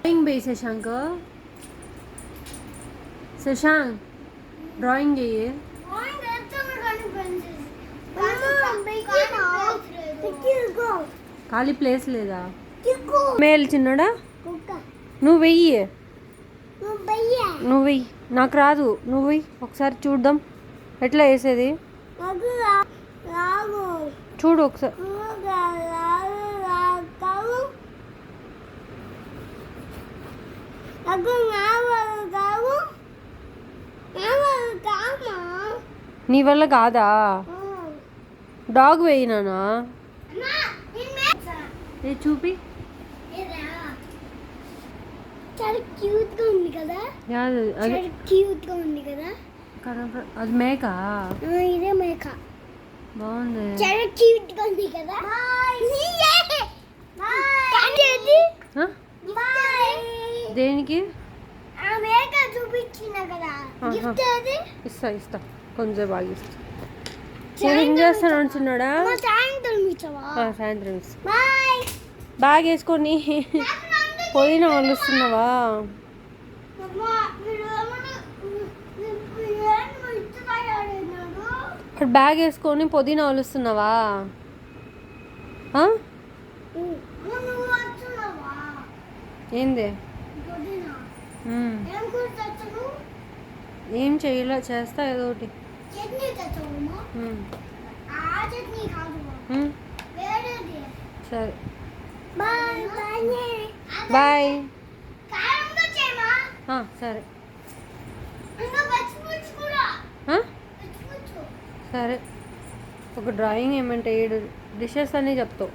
Drawing వేయి Shashank. Shashank drawing వేయి. ఖాళీ ప్లేస్ లేదా? మేలు చిన్నడా నువ్వు వెయ్యి. నువ్వు వెయ్యి, నాకు రాదు. నువ్వు వెయ్యి ఒకసారి చూద్దాం ఎట్లా వేసేది. చూడు ఒకసారి. నీ వల్ల కాదా? డాగ్ వేయినానా? ఏ చూపి. చాలా క్యూట్ గా ఉంది కదా. అది క్యూట్ గా ఉంది కదా. అది మేక. ఇదే మేక. బాగుంది. చాలా క్యూట్ గా ఉంది కదా. దేనికి? ఆ మేక చూపించిన కదా. గిఫ్ట్ అది ఇస్తా కొంచెం బాగా ఇస్తా. ఏం చేస్తాను అంటున్నాడా? సాయంత్రం ఇస్తా. బాగా వేసుకొని పోయిన వాళ్ళు వస్తున్నావా? అక్కడ బ్యాగ్ వేసుకొని పుదీనా వలుస్తున్నావా? ఏంది? ఏం చేయలే, చేస్తా ఏదో ఒకటి. సరే బాయ్. సరే సరే. ఒక డ్రాయింగ్ ఏమంటే 7 డిషెస్ అని చెప్తావు.